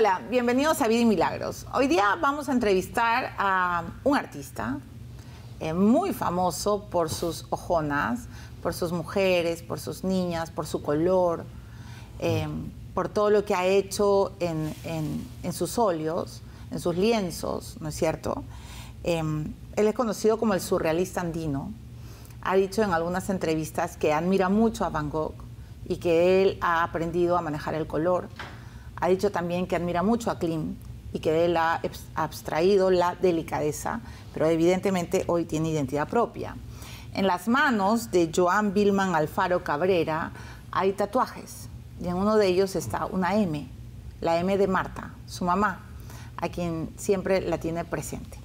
Hola, bienvenidos a Vida y Milagros. Hoy día vamos a entrevistar a un artista muy famoso por sus ojonas, por sus mujeres, por sus niñas, por su color, por todo lo que ha hecho en sus óleos, en sus lienzos, ¿no es cierto? Él es conocido como el surrealista andino. Ha dicho en algunas entrevistas que admira mucho a Van Gogh y que él ha aprendido a manejar el color. Ha dicho también que admira mucho a Klimt y que él ha abstraído la delicadeza, pero evidentemente hoy tiene identidad propia. En las manos de Joan Vilman Alfaro Cabrera hay tatuajes y en uno de ellos está una M, la M de Marta, su mamá, a quien siempre la tiene presente.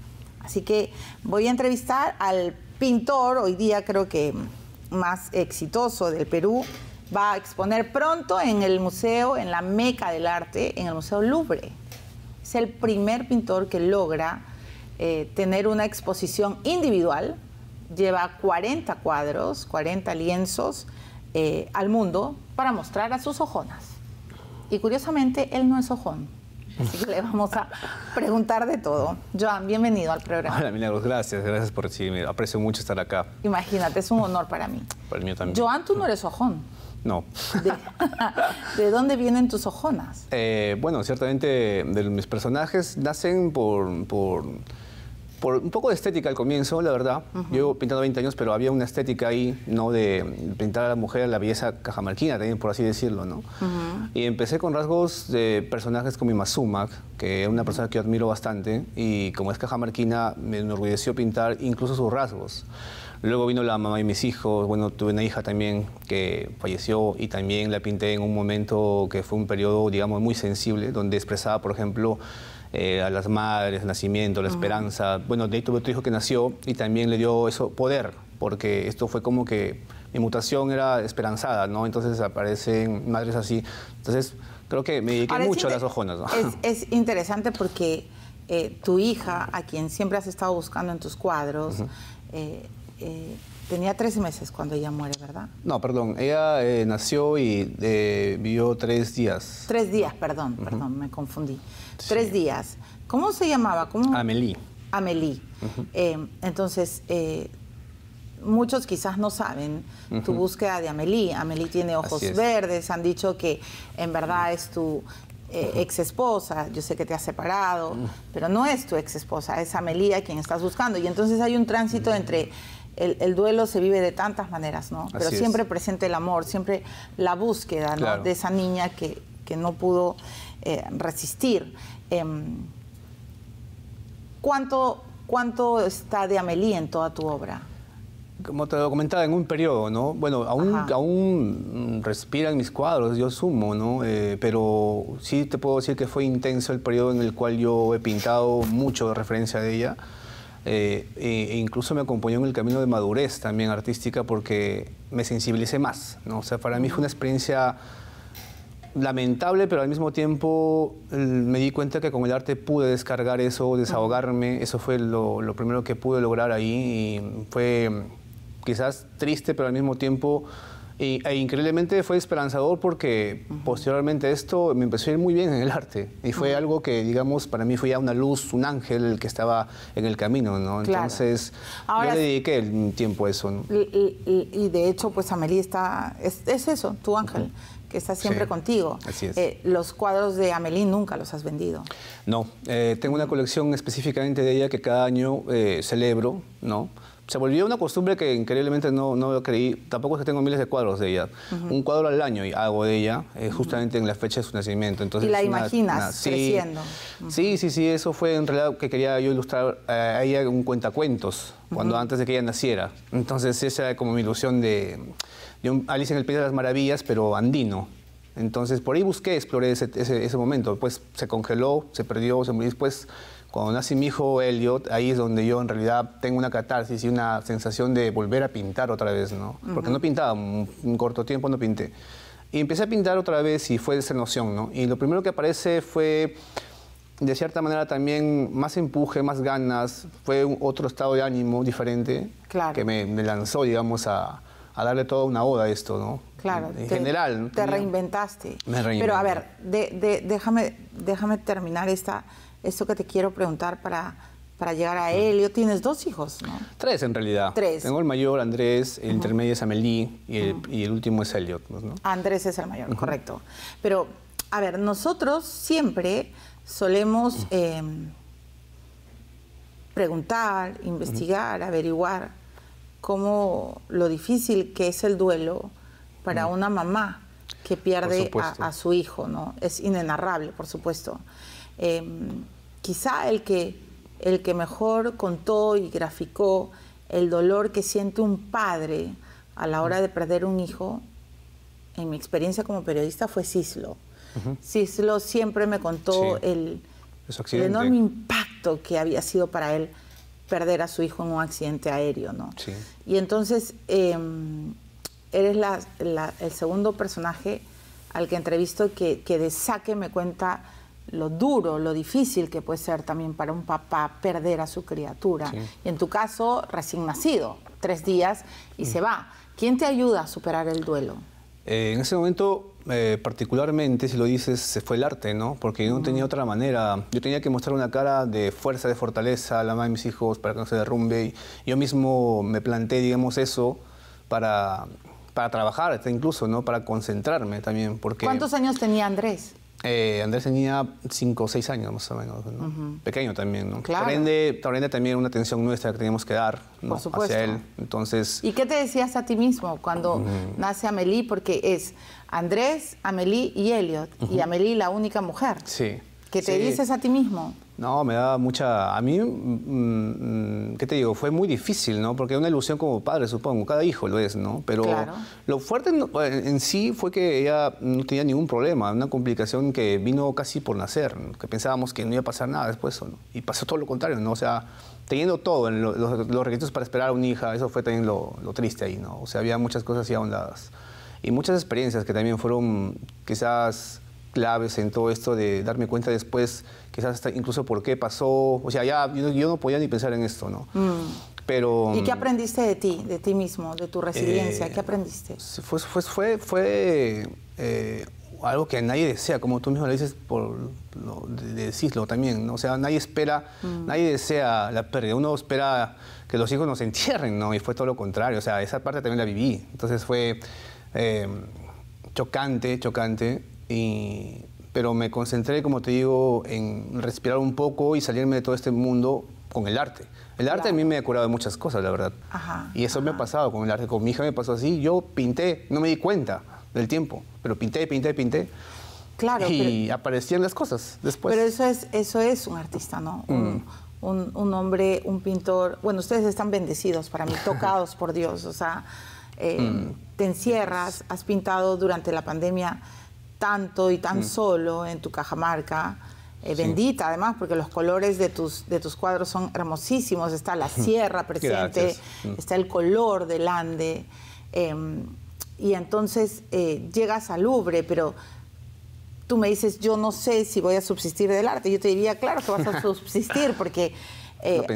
Así que voy a entrevistar al pintor, hoy día creo que más exitoso del Perú. Va a exponer pronto en el museo, en la meca del arte, en el Museo Louvre. Es el primer pintor que logra tener una exposición individual. Lleva 40 cuadros, 40 lienzos al mundo para mostrar a sus ojonas. Y curiosamente, él no es ojón. Así que le vamos a preguntar de todo. Joan, bienvenido al programa. Hola, Milagros, gracias por recibirme. Aprecio mucho estar acá. Imagínate, es un honor para mí. Para mí también. Joan, tú no eres ojón. No. ¿De dónde vienen tus ojonas? Bueno, ciertamente mis personajes nacen por un poco de estética al comienzo, la verdad. Yo llevo pintando 20 años, pero había una estética ahí, ¿no? De pintar a la mujer, la belleza cajamarquina, también, por así decirlo, ¿no? Y empecé con rasgos de personajes como Imazumac, que es una persona que yo admiro bastante, y como es cajamarquina, me enorgulleció pintar incluso sus rasgos. Luego vino la mamá de mis hijos, bueno, tuve una hija también que falleció y también la pinté en un momento que fue un periodo, digamos, muy sensible, donde expresaba, por ejemplo, a las madres, el nacimiento, la esperanza. Bueno, de ahí tuve otro hijo que nació y también le dio eso poder, porque esto fue como que mi mutación era esperanzada, ¿no? Entonces aparecen madres así. Entonces creo que me dediqué mucho a las ojonas, ¿no? Es interesante porque tu hija, a quien siempre has estado buscando en tus cuadros, tenía 13 meses cuando ella muere, ¿verdad? No, perdón. Ella nació y vivió 3 días. 3 días, perdón, me confundí. Sí. 3 días. ¿Cómo se llamaba? Amélie. Amélie. Entonces, muchos quizás no saben tu búsqueda de Amélie. Amélie tiene ojos verdes. Han dicho que en verdad es tu ex esposa. Yo sé que te has separado, pero no es tu ex esposa, es Amélie a quien estás buscando. Y entonces hay un tránsito entre... El duelo se vive de tantas maneras, ¿no? Pero siempre presente el amor, siempre la búsqueda, ¿no? Claro. De esa niña que no pudo resistir. ¿Cuánto está de Amélie en toda tu obra? Como te lo comentaba, en un periodo, ¿no? Bueno, aún respiran mis cuadros, yo sumo, ¿no? Pero sí te puedo decir que fue intenso el periodo en el cual yo he pintado mucho de referencia de ella. E incluso me acompañó en el camino de madurez también artística porque me sensibilicé más, ¿no? O sea, para mí fue una experiencia lamentable, pero al mismo tiempo me di cuenta que con el arte pude descargar eso, desahogarme. Eso fue lo primero que pude lograr ahí y fue quizás triste, pero al mismo tiempo e increíblemente fue esperanzador porque posteriormente a esto me empezó a ir muy bien en el arte y fue algo que, digamos, para mí fue ya una luz, un ángel el que estaba en el camino, ¿no? Claro. Entonces, ahora, yo le dediqué el tiempo a eso, ¿no? Y de hecho, pues Amélie es eso, tu ángel, que está siempre contigo. Así es. Los cuadros de Amélie nunca los has vendido. No, tengo una colección específicamente de ella que cada año celebro, ¿no? Se volvió una costumbre que increíblemente no lo creí. Tampoco es que tengo miles de cuadros de ella. Un cuadro al año hago de ella, justamente en la fecha de su nacimiento. Entonces, y la imaginas creciendo. Sí, eso fue en realidad que quería yo ilustrar a ella un cuentacuentos, antes de que ella naciera. Entonces esa era como mi ilusión de un Alicia en el País de las Maravillas, pero andino. Entonces por ahí exploré ese momento. Después se congeló, se perdió, se murió. Después, cuando nace mi hijo Elliot, ahí es donde yo en realidad tengo una catarsis y una sensación de volver a pintar otra vez, ¿no? Porque no pintaba, un corto tiempo no pinté. Y empecé a pintar otra vez y fue esa noción, ¿no? Y lo primero que aparece fue, de cierta manera también, más empuje, más ganas. Fue otro estado de ánimo diferente que me lanzó, digamos, a darle toda una oda a esto, ¿no? Claro. En general. ¿No? Te reinventaste. Me reinventé. Pero a ver, déjame terminar esto que te quiero preguntar para llegar a Helio. Tienes 2 hijos, ¿no? 3 en realidad. 3. Tengo el mayor, Andrés, el intermedio es Amelie y el último es Elliot, ¿no? Andrés es el mayor, correcto. Pero, a ver, nosotros siempre solemos preguntar, investigar, averiguar cómo lo difícil que es el duelo para una mamá que pierde a su hijo, ¿no? Es inenarrable, por supuesto. Quizá el que mejor contó y graficó el dolor que siente un padre a la hora de perder un hijo, en mi experiencia como periodista, fue Cislo. Cislo siempre me contó el enorme impacto que había sido para él perder a su hijo en un accidente aéreo, ¿no? Sí. Y entonces eres el segundo personaje al que entrevisto que de saque me cuenta lo duro, lo difícil que puede ser también para un papá perder a su criatura. Sí. Y en tu caso, recién nacido, 3 días y se va. ¿Quién te ayuda a superar el duelo? En ese momento, particularmente, si lo dices, se fue el arte, ¿no? Porque yo no tenía otra manera. Yo tenía que mostrar una cara de fuerza, de fortaleza a la mamá de mis hijos para que no se derrumbe. Y yo mismo me planteé, digamos, eso para trabajar, incluso, ¿no? Para concentrarme también. Porque ¿cuántos años tenía Andrés? Andrés tenía 5 o 6 años más o menos, ¿no? Pequeño también, ¿no? Claro. Por ende también una atención nuestra que teníamos que dar, ¿no? Por supuesto. Hacia él. Entonces, ¿y qué te decías a ti mismo cuando nace Amelie? Porque es Andrés, Amelie y Elliot, y Amelie la única mujer. Sí. ¿Qué te dices a ti mismo? No, me daba mucha... A mí, ¿qué te digo? Fue muy difícil, ¿no? Porque es una ilusión como padre, supongo. Cada hijo lo es, ¿no? Pero claro. Lo fuerte en sí fue que ella no tenía ningún problema. Una complicación que vino casi por nacer, ¿no? Que pensábamos que no iba a pasar nada después, ¿no? Y pasó todo lo contrario, ¿no? O sea, teniendo todo, los requisitos para esperar a una hija, eso fue también lo triste ahí, ¿no? O sea, había muchas cosas ya ahondadas. Y muchas experiencias que también fueron quizás claves en todo esto de darme cuenta después, quizás hasta incluso por qué pasó. O sea, ya yo no podía ni pensar en esto, ¿no? Pero... ¿y qué aprendiste de ti mismo, de tu resiliencia? ¿Qué aprendiste? Fue algo que nadie desea, como tú mismo lo dices, de decirlo también, ¿no? O sea, nadie desea la pérdida. Uno espera que los hijos nos entierren, ¿no? Y fue todo lo contrario. O sea, esa parte también la viví. Entonces fue chocante. Pero me concentré, como te digo, en respirar un poco y salirme de todo este mundo con el arte. El arte a mí me ha curado de muchas cosas, la verdad. Y eso me ha pasado con el arte. Con mi hija me pasó así. Yo pinté, no me di cuenta del tiempo, pero pinté. Claro. Y aparecían las cosas después. Pero eso es un artista, ¿no? Un hombre, un pintor. Bueno, ustedes están bendecidos para mí, tocados por Dios. O sea, te encierras, has pintado durante la pandemia tanto y tan solo en tu Cajamarca, bendita además, porque los colores de tus cuadros son hermosísimos. Está la sierra presente, está el color del Ande, y entonces llegas al Louvre, pero tú me dices, yo no sé si voy a subsistir del arte. Yo te diría, claro que vas a subsistir, porque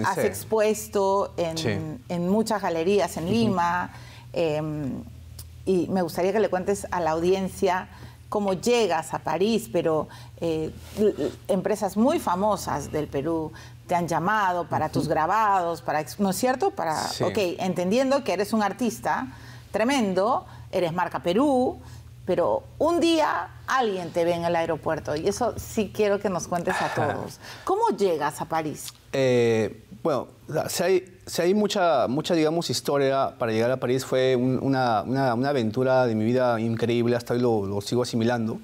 has expuesto en muchas galerías en Lima, y me gustaría que le cuentes a la audiencia cómo llegas a París, pero empresas muy famosas del Perú te han llamado para tus grabados, ¿no es cierto? Ok, entendiendo que eres un artista tremendo, eres marca Perú, pero un día alguien te ve en el aeropuerto, y eso sí quiero que nos cuentes a todos. ¿Cómo llegas a París? Bueno, si hay mucha, digamos, historia para llegar a París. Fue una aventura de mi vida increíble, hasta hoy lo sigo asimilando.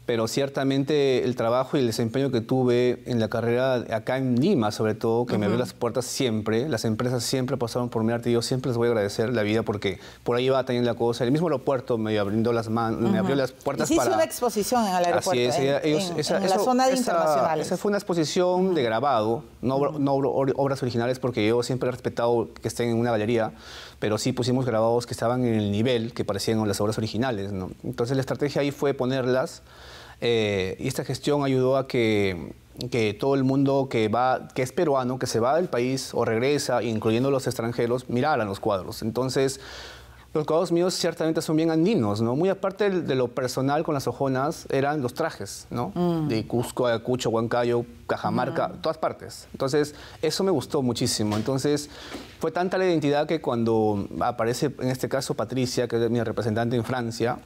Pero ciertamente el trabajo y el desempeño que tuve en la carrera acá en Lima, sobre todo, que me abrió las puertas siempre. Las empresas siempre pasaron por mi arte y yo siempre les voy a agradecer la vida, porque por ahí va también la cosa. El mismo aeropuerto me abrió las manos, me abrió las puertas para... Hiciste una exposición en el aeropuerto, así es, en la zona de internacionales. Esa fue una exposición de grabado, no obras originales, porque yo siempre he respetado que estén en una galería, pero sí pusimos grabados que estaban en el nivel que parecían las obras originales, ¿no? Entonces la estrategia ahí fue ponerlas. Y esta gestión ayudó a que todo el mundo que es peruano, que se va del país o regresa, incluyendo los extranjeros, miraran los cuadros. Entonces, Los cuadros míos ciertamente son bien andinos, ¿no? Muy aparte de lo personal con las ojonas, eran los trajes, ¿no? De Cusco, Ayacucho, Huancayo, Cajamarca, todas partes. Entonces, eso me gustó muchísimo. Entonces, fue tanta la identidad que cuando aparece, en este caso, Patricia, que es mi representante en Francia,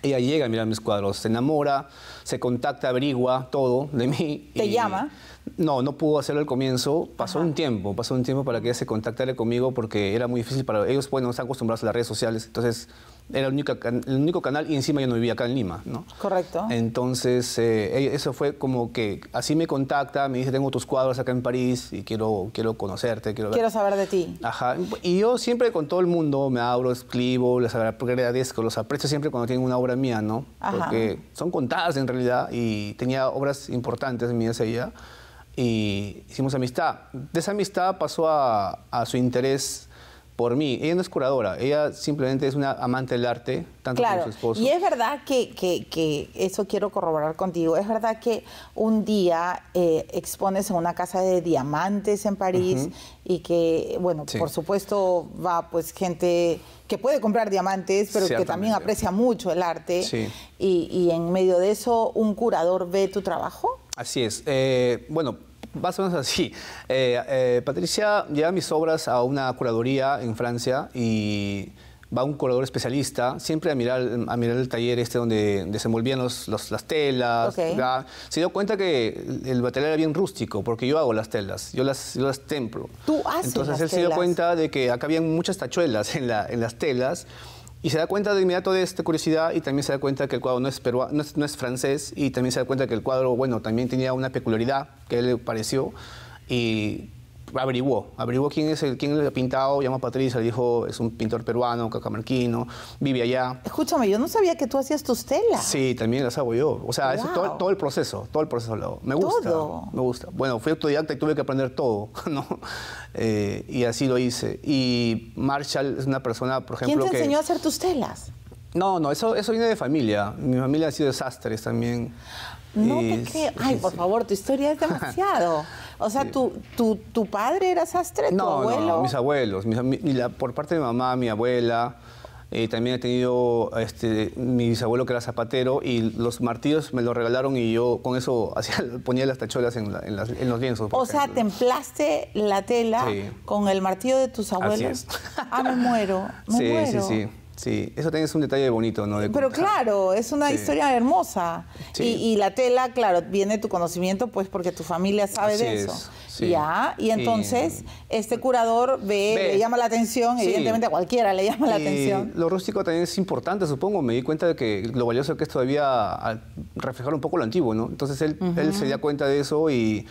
ella llega a mirar mis cuadros, se enamora, se contacta, averigua todo de mí. ¿Te llama? No, no pudo hacerlo al comienzo. Pasó un tiempo para que ella se contactara conmigo porque era muy difícil para ellos. Bueno, están acostumbrados a las redes sociales, entonces era el único canal y encima yo no vivía acá en Lima, ¿no? Correcto. Entonces, eso fue como que así me contacta, me dice, tengo tus cuadros acá en París y quiero conocerte, quiero saber de ti. Ajá. Y yo siempre con todo el mundo me abro, escribo, les agradezco, los aprecio siempre cuando tienen una obra mía, ¿no? Ajá. Porque son contadas en realidad y tenía obras importantes mías ella. Y hicimos amistad. De esa amistad pasó a su interés por mí. Ella no es curadora, ella simplemente es una amante del arte, tanto como su esposo. Y es verdad que eso quiero corroborar contigo, es verdad que un día expones en una casa de diamantes en París y que, bueno, por supuesto va pues gente que puede comprar diamantes, pero que también aprecia mucho el arte. Sí. Y en medio de eso, ¿un curador ve tu trabajo? Así es. Bueno, más o menos así. Patricia lleva mis obras a una curaduría en Francia y va un curador especialista siempre a mirar el taller donde desenvolvían las telas. Okay. Se dio cuenta que el material era bien rústico porque yo hago las telas, yo las templo. Tú haces Entonces las él se dio cuenta de que acá habían muchas tachuelas en las telas. Y se da cuenta de inmediato de esta curiosidad y también se da cuenta que el cuadro no es peruano, no es francés y también se da cuenta que el cuadro, bueno, también tenía una peculiaridad que a él le pareció y averiguó quién lo ha pintado, llamó a Patricia, le dijo, es un pintor peruano, cajamarquino, vive allá. Escúchame, yo no sabía que tú hacías tus telas. Sí, también las hago yo. O sea, eso, todo el proceso lo hago. Me gusta, me gusta. Bueno, fui autodidacta y tuve que aprender todo, ¿no? Y así lo hice. Y Marshall es una persona, por ejemplo, ¿Quién te enseñó a hacer tus telas? No, eso viene de familia. Mi familia ha sido de sastres también. No te creo. Ay, por favor, tu historia es demasiado. O sea, ¿tu padre era sastre, tu abuelo? No, mis abuelos. Por parte de mi mamá, mi abuela. También he tenido mi bisabuelo que era zapatero y los martillos me los regalaron y yo con eso ponía las tachuelas en los lienzos. O sea, templaste la tela con el martillo de tus abuelos. Así es. Ah, me muero, me muero. Sí, eso también es un detalle bonito, ¿no? Pero claro, es una historia hermosa. Sí. Y la tela, claro, viene tu conocimiento, pues porque tu familia sabe de eso. Sí. Ya, y entonces este curador le llama la atención, evidentemente a cualquiera le llama la atención. Lo rústico también es importante, supongo. Me di cuenta de que lo valioso que es todavía reflejar un poco lo antiguo, ¿no? Entonces él se dio cuenta de eso y...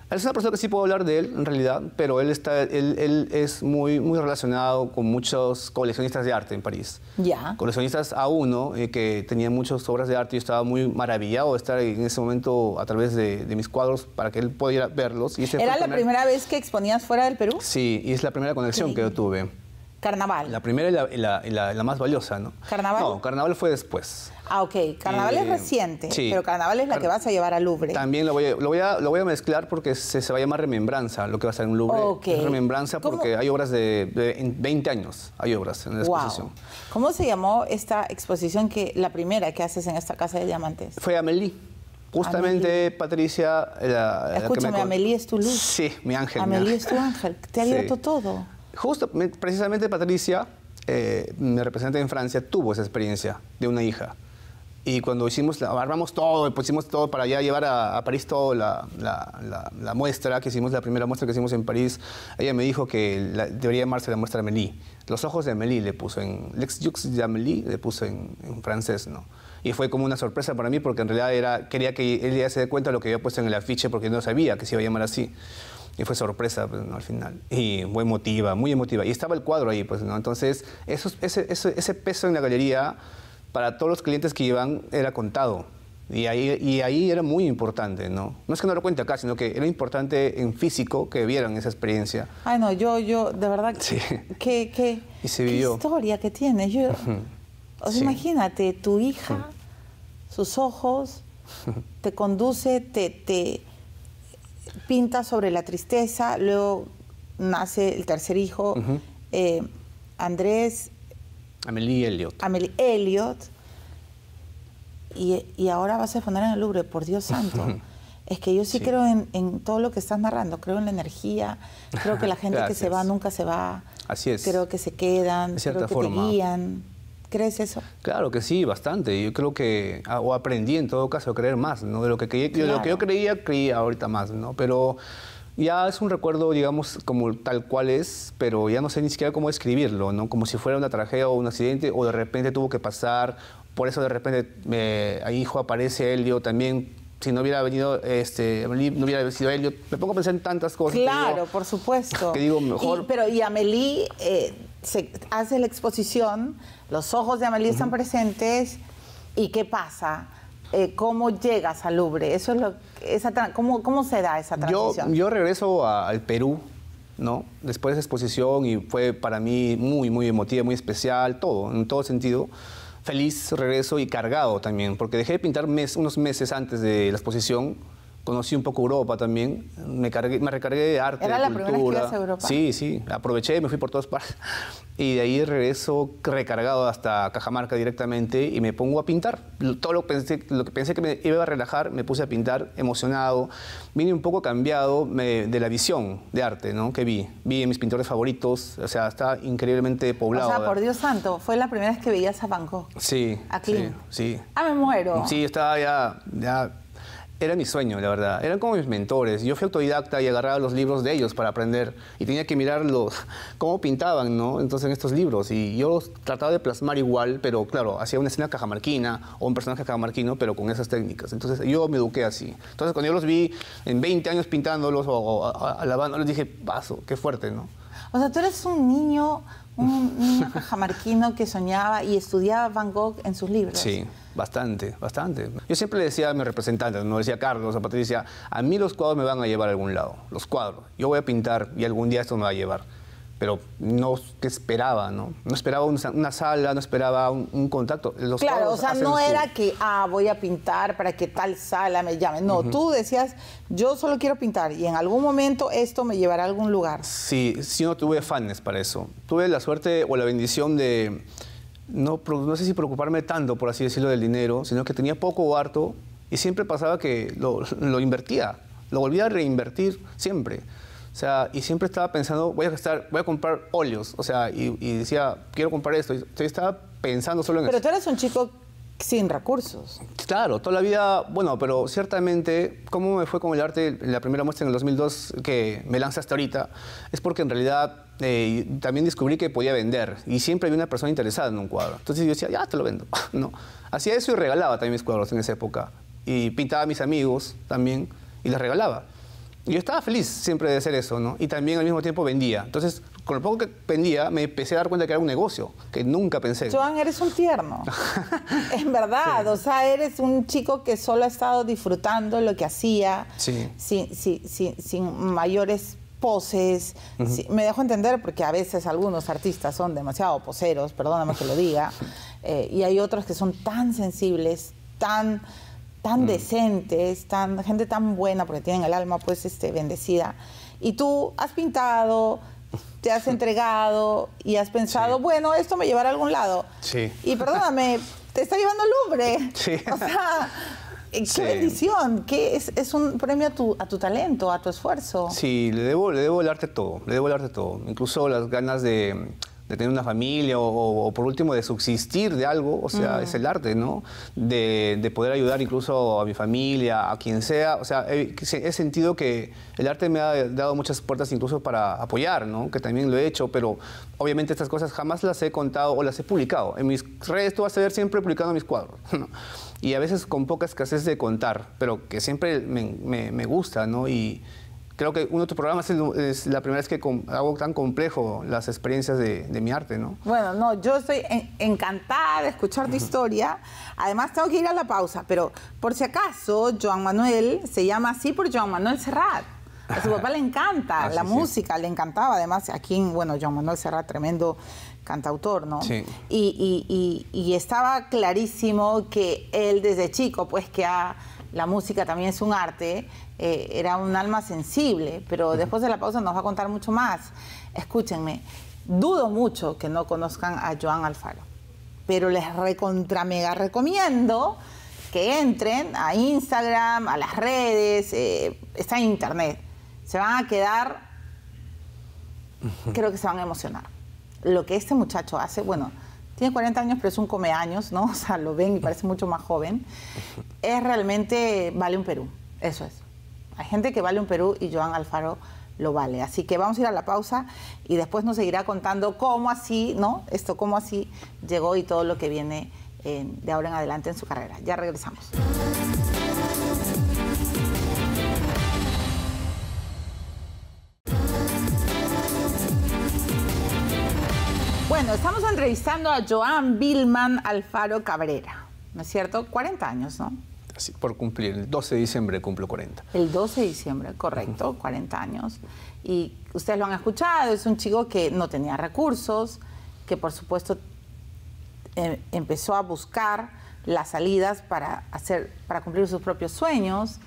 Él es una persona que sí puedo hablar de él, en realidad, pero él es muy relacionado con muchos coleccionistas de arte en París. Ya. Coleccionistas A1, que tenían muchas obras de arte y estaba muy maravillado de estar en ese momento a través de mis cuadros para que él pudiera verlos. Y ¿Era la primera vez que exponías fuera del Perú? Sí, y es la primera conexión que yo tuve. Carnaval. La primera y la más valiosa, ¿no? ¿Carnaval? No, Carnaval fue después. Ah, ok. Carnaval es reciente, pero Carnaval es la que vas a llevar al Louvre. También lo voy a mezclar porque se va a llamar Remembranza, lo que va a estar en el Louvre. Okay. Es Remembranza porque hay obras de 20 años, hay obras en la exposición. ¿Cómo se llamó esta exposición, la primera que haces en esta Casa de Diamantes? Fue Amélie. Justamente Patricia... Escúchame, Amélie es tu luz. Sí, mi ángel. Amélie es tu ángel, te ha abierto todo. Justo, precisamente Patricia, mi representante en Francia, tuvo esa experiencia de una hija. Y cuando armamos todo, pusimos todo para ya llevar a París toda la muestra que hicimos, la primera muestra que hicimos en París, ella me dijo que debería llamarse la muestra Amélie. Los ojos de Amélie le puso Lex Jux de Amélie le puso en francés, ¿no? Y fue como una sorpresa para mí porque en realidad quería que él ya se dé cuenta de lo que había puesto en el afiche porque no sabía que se iba a llamar así. Y fue sorpresa, pues, ¿no? Al final. Y muy emotiva. Y estaba el cuadro ahí, pues, ¿no? Entonces, ese peso en la galería, para todos los clientes que iban, era contado. Y ahí era muy importante, ¿no? No es que no lo cuente acá, sino que era importante en físico que vieran esa experiencia. Ay, no, yo de verdad, sí. ¿Qué historia que tienes? O sea, imagínate, tu hija, sus ojos, te conduce, te pinta sobre la tristeza, luego nace el tercer hijo, Andrés, Amélie Elliot. Amélie Elliot. Y ahora vas a exponer en el Louvre, por Dios santo. Es que yo sí creo en todo lo que estás narrando, creo en la energía, creo que la gente que se va nunca se va. Así es. Creo que se quedan, creo que te guían. ¿Crees eso? Claro que sí, bastante. Yo creo que, o aprendí en todo caso a creer más, ¿no? De lo que yo creía ahorita más, ¿no? Pero ya es un recuerdo, digamos, como tal cual es, pero ya no sé ni siquiera cómo describirlo, ¿no? Como si fuera una tragedia o un accidente, o de repente tuvo que pasar, por eso de repente ahí hijo aparece Elliot también. Si no hubiera venido, no hubiera sido Elliot. Me pongo a pensar en tantas cosas. Claro, digo, por supuesto. Que digo, mejor... Y Amélie se hace la exposición, los ojos de Amélie están presentes, ¿y qué pasa? ¿Cómo llegas al Louvre? Eso es ¿cómo se da esa transición? Yo regreso al Perú, ¿no? Después de esa exposición, y fue para mí muy, muy emotiva, muy especial, todo, en todo sentido. Feliz regreso y cargado también, porque dejé de pintar unos meses antes de la exposición. Conocí un poco Europa también, me recargué de arte, de cultura. ¿Era la primera vez que ibas a Europa? Sí, aproveché, me fui por todas partes. Y de ahí regreso recargado hasta Cajamarca directamente y me pongo a pintar. Todo lo que pensé que me iba a relajar, me puse a pintar emocionado. Vine un poco cambiado de la visión de arte, ¿no? Que vi. Vi a mis pintores favoritos, o sea, está increíblemente poblado. O sea, por Dios santo, fue la primera vez que veías a Van Gogh. Sí. ¿A Klimt? Sí. Ah, me muero. Sí, estaba ya era mi sueño, la verdad. Eran como mis mentores. Yo fui autodidacta y agarraba los libros de ellos para aprender. Y tenía que mirarlos, cómo pintaban, ¿no? Entonces, en estos libros. Y yo los trataba de plasmar igual, pero claro, hacía una escena cajamarquina o un personaje cajamarquino, pero con esas técnicas. Entonces, yo me eduqué así. Entonces, cuando yo los vi en 20 años pintándolos o alabándolos, dije, paso, qué fuerte, ¿no? O sea, tú eres un niño cajamarquino que soñaba y estudiaba Van Gogh en sus libros. Sí. Bastante. Yo siempre le decía a mi representante, no decía Carlos, a Patricia, a mí los cuadros me van a llevar a algún lado, los cuadros. Yo voy a pintar y algún día esto me va a llevar. Pero no, ¿qué esperaba, no? No esperaba una sala, no esperaba un contacto. Claro, o sea, no era que, voy a pintar para que tal sala me llame. No, tú decías, yo solo quiero pintar y en algún momento esto me llevará a algún lugar. Sí, no tuve fans para eso. Tuve la suerte o la bendición de... No sé si preocuparme tanto, por así decirlo, del dinero, sino que tenía poco o harto y siempre pasaba que lo invertía, lo volvía a reinvertir siempre. O sea, y siempre estaba pensando, voy a comprar óleos, o sea, y decía, quiero comprar esto. Y estaba pensando solo en eso. Pero tú eres un chico sin recursos. Claro, toda la vida, bueno, pero ciertamente, ¿cómo me fue con el arte en la primera muestra en el 2002 que me lanza hasta ahorita? Es porque en realidad también descubrí que podía vender y siempre había una persona interesada en un cuadro. Entonces yo decía, ya te lo vendo. No. Hacía eso y regalaba también mis cuadros en esa época. Y pintaba a mis amigos también y les regalaba. Y yo estaba feliz siempre de hacer eso, ¿no? Y también al mismo tiempo vendía. Entonces, con lo poco que vendía, me empecé a dar cuenta que era un negocio, que nunca pensé. Joan, eres un tierno. En verdad, sí. O sea, eres un chico que solo ha estado disfrutando lo que hacía, sí. sin mayores poses. Sí, me dejo entender porque a veces algunos artistas son demasiado poseros, perdóname que lo diga, y hay otros que son tan sensibles, tan decentes, gente tan buena, porque tienen el alma pues bendecida. Y tú has pintado, te has entregado y has pensado, bueno, esto me llevará a algún lado. Sí. Y perdóname, te está llevando al Louvre. Sí. O sea, qué bendición, que es un premio a tu talento, a tu esfuerzo. Sí, le debo el arte todo, incluso las ganas de tener una familia o por último de subsistir de algo, o sea, es el arte, ¿no? De poder ayudar incluso a mi familia, a quien sea, o sea, he sentido que el arte me ha dado muchas puertas incluso para apoyar, ¿no? Que también lo he hecho, pero obviamente estas cosas jamás las he contado o las he publicado. En mis redes tú vas a ver siempre publicando mis cuadros, ¿no? Y a veces con poca escasez de contar, pero que siempre me gusta, ¿no? Y creo que uno de tus programas es la primera vez que hago tan complejo las experiencias de mi arte, ¿no? Bueno, no, yo estoy encantada de escuchar tu historia. Además, tengo que ir a la pausa, pero por si acaso, Joan Manuel se llama así por Joan Manuel Serrat. A su papá le encanta la música, le encantaba. Además, aquí, Joan Manuel Serrat, tremendo cantautor, ¿no? Sí. Y estaba clarísimo que él desde chico, pues que la música también es un arte, era un alma sensible, pero después de la pausa nos va a contar mucho más. Escúchenme, dudo mucho que no conozcan a Joan Alfaro. pero les recontra mega recomiendo que entren a Instagram, a las redes, está en internet. Se van a quedar, creo que se van a emocionar. Lo que este muchacho hace, bueno, tiene 40 años, pero es un comeaños, ¿no? O sea, lo ven y parece mucho más joven. Es realmente, vale un Perú, eso es. Hay gente que vale un Perú y Joan Alfaro lo vale. Así que vamos a ir a la pausa y después nos seguirá contando cómo así, ¿no? Esto, cómo así llegó y todo lo que viene de ahora en adelante en su carrera. Ya regresamos. Bueno, estamos entrevistando a Joan Vilman Alfaro Cabrera, ¿no es cierto? 40 años, ¿no? Sí, por cumplir. El 12 de diciembre cumplo 40. El 12 de diciembre, correcto, 40 años. Y ustedes lo han escuchado, es un chico que no tenía recursos, que por supuesto empezó a buscar las salidas para cumplir sus propios sueños,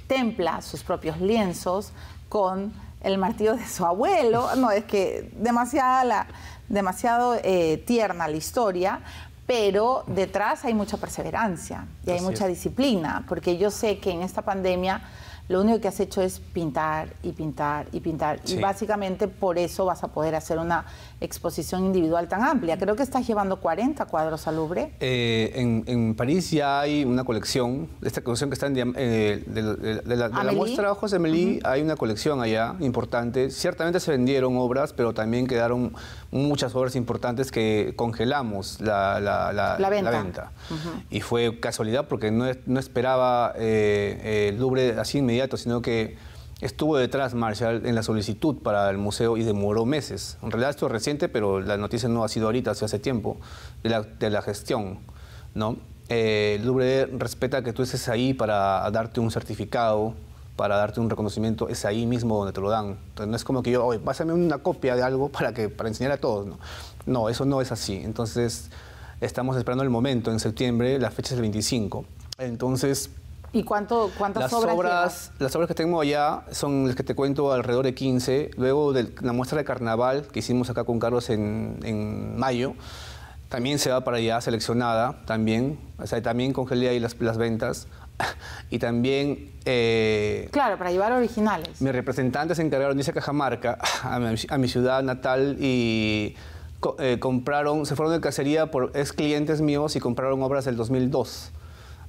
templa sus propios lienzos con el martillo de su abuelo. No, es que demasiado tierna la historia, pero detrás hay mucha perseverancia y hay mucha disciplina, porque yo sé que en esta pandemia lo único que has hecho es pintar y pintar y pintar. Sí. Y básicamente por eso vas a poder hacer una exposición individual tan amplia. Creo que estás llevando 40 cuadros al Louvre. En París ya hay una colección, esta colección que está de la muestra de Ojos de Amélie, hay una colección allá importante. Ciertamente se vendieron obras, pero también quedaron muchas obras importantes que congelamos la venta. Y fue casualidad porque no esperaba el Louvre así inmediato, sino que estuvo detrás Marshall en la solicitud para el museo y demoró meses. En realidad esto es reciente, pero la noticia no ha sido ahorita, hace tiempo, de la gestión, ¿no? El Louvre respeta que tú estés ahí para darte un certificado, para darte un reconocimiento, es ahí mismo donde te lo dan. Entonces no es como que yo, oye, pásame una copia de algo para enseñar a todos, ¿no? No, eso no es así. Entonces estamos esperando el momento, en septiembre, la fecha es el 25. Entonces... ¿Y cuántas obras? Las obras que tengo allá son las que te cuento, alrededor de 15. Luego de la muestra de carnaval que hicimos acá con Carlos en mayo, también se va para allá seleccionada, también. O sea, también congelé ahí las ventas. Y también... claro, para llevar originales. Mis representantes se encargaron de irse a Cajamarca, a mi ciudad natal, y se fueron de cacería por ex clientes míos y compraron obras del 2002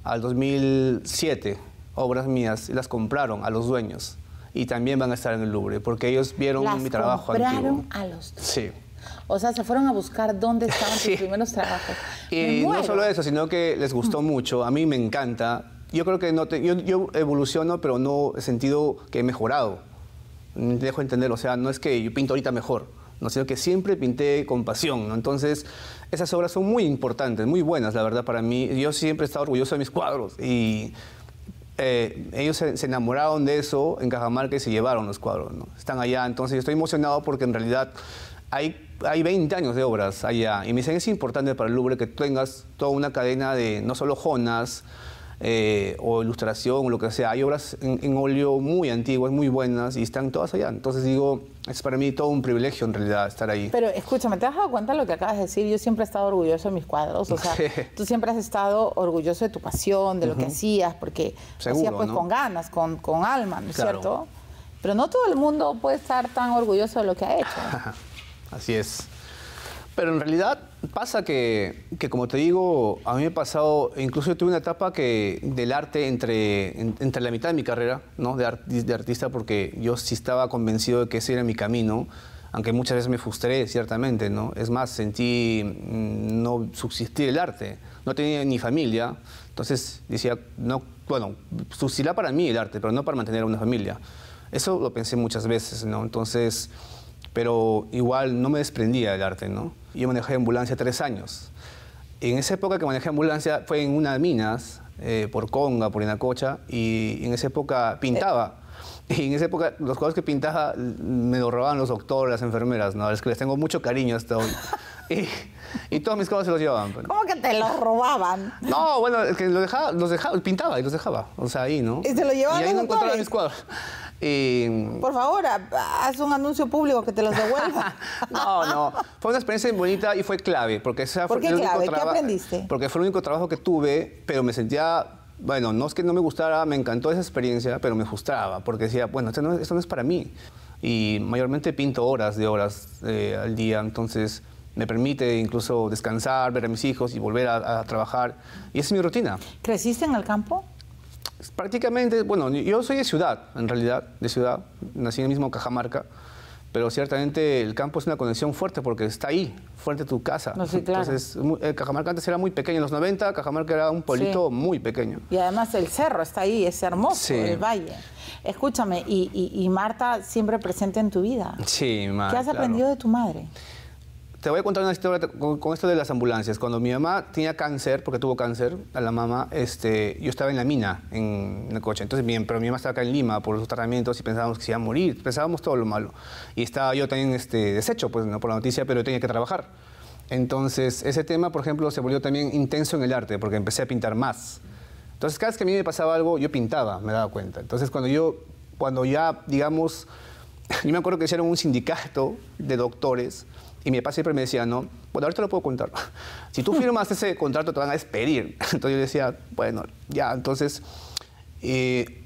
al 2007, obras mías, y las compraron a los dueños. Y también van a estar en el Louvre, porque ellos vieron mi trabajo antiguo. ¿Las compraron a los dueños? Sí. O sea, se fueron a buscar dónde estaban sus primeros trabajos. Y no solo eso, sino que les gustó mucho. A mí me encanta. Yo creo que yo evoluciono, pero no he sentido que he mejorado. Dejo entender, o sea, no es que yo pinto ahorita mejor, no, sino que siempre pinté con pasión, ¿no? Entonces, esas obras son muy importantes, muy buenas, la verdad, para mí. Yo siempre he estado orgulloso de mis cuadros y ellos se enamoraron de eso en Cajamarca y se llevaron los cuadros, ¿no? Están allá, entonces yo estoy emocionado porque en realidad hay 20 años de obras allá y me dicen, es importante para el Louvre que tengas toda una cadena de no solo jonas, o ilustración o lo que sea. Hay obras en óleo muy antiguas, muy buenas y están todas allá. Entonces digo, es para mí todo un privilegio en realidad estar ahí. Pero escúchame, ¿te has dado cuenta de lo que acabas de decir? Yo siempre he estado orgulloso de mis cuadros. O sea, tú siempre has estado orgulloso de tu pasión, de lo que hacías, porque lo hacías pues, ¿no? Con ganas, con alma, ¿no es cierto? Pero no todo el mundo puede estar tan orgulloso de lo que ha hecho. Así es. Pero en realidad pasa que, como te digo, a mí me ha pasado, incluso yo tuve una etapa del arte entre la mitad de mi carrera, ¿no? de artista, porque yo sí estaba convencido de que ese era mi camino, aunque muchas veces me frustré, ciertamente, ¿no? Es más, sentí no subsistir el arte, no tenía ni familia, entonces decía, no, bueno, subsistirá para mí el arte, pero no para mantener a una familia. Eso lo pensé muchas veces, ¿no? Entonces... pero igual no me desprendía del arte, ¿no? Yo manejé ambulancia 3 años. Y en esa época que manejé ambulancia fue en unas minas, por Conga, por Inacocha, y en esa época pintaba. Y en esa época los cuadros que pintaba me los robaban los doctores, las enfermeras, ¿no? A los que les tengo mucho cariño hasta hoy. Y todos mis cuadros se los llevaban. Pero... ¿Cómo que te los robaban? No, bueno, es que los dejaba, pintaba y los dejaba. O sea, ahí, ¿no? ¿Y se los llevaban y ahí no encontraba mis cuadros. Por favor, haz un anuncio público que te los devuelva. No. Fue una experiencia muy bonita y fue clave. Porque ¿Por qué clave? ¿Qué aprendiste? Porque fue el único trabajo que tuve, pero me sentía... Bueno, no es que no me gustara, me encantó esa experiencia, pero me frustraba. Porque decía, bueno, esto no es para mí. Y mayormente pinto horas al día. Entonces me permite incluso descansar, ver a mis hijos y volver a trabajar. Y esa es mi rutina. ¿Creciste en el campo? Prácticamente, bueno, yo soy de ciudad, en realidad, de ciudad. Nací en el mismo Cajamarca, pero ciertamente el campo es una conexión fuerte porque está ahí, fuerte a tu casa. No, sí, claro. Entonces, Cajamarca antes era muy pequeño. En los 90, Cajamarca era un pueblito muy pequeño. Y además el cerro está ahí, es hermoso, el valle. Escúchame, y Marta siempre presente en tu vida. Sí, madre. ¿Qué has aprendido de tu madre? Te voy a contar una historia con esto de las ambulancias. Cuando mi mamá tenía cáncer, porque tuvo cáncer a la mamá, yo estaba en la mina, en el coche. Entonces, pero mi mamá estaba acá en Lima por sus tratamientos y pensábamos que se iba a morir. Pensábamos todo lo malo. Y estaba yo también deshecho, pues, no por la noticia, pero yo tenía que trabajar. Entonces, ese tema, por ejemplo, se volvió también intenso en el arte, porque empecé a pintar más. Entonces, cada vez que a mí me pasaba algo, yo pintaba, me daba cuenta. Entonces, cuando ya, digamos, yo me acuerdo que hicieron un sindicato de doctores. Y mi papá siempre me decía, no, bueno, ahorita lo puedo contar. Si tú firmas ese contrato te van a despedir. Entonces yo decía, bueno, ya. Entonces,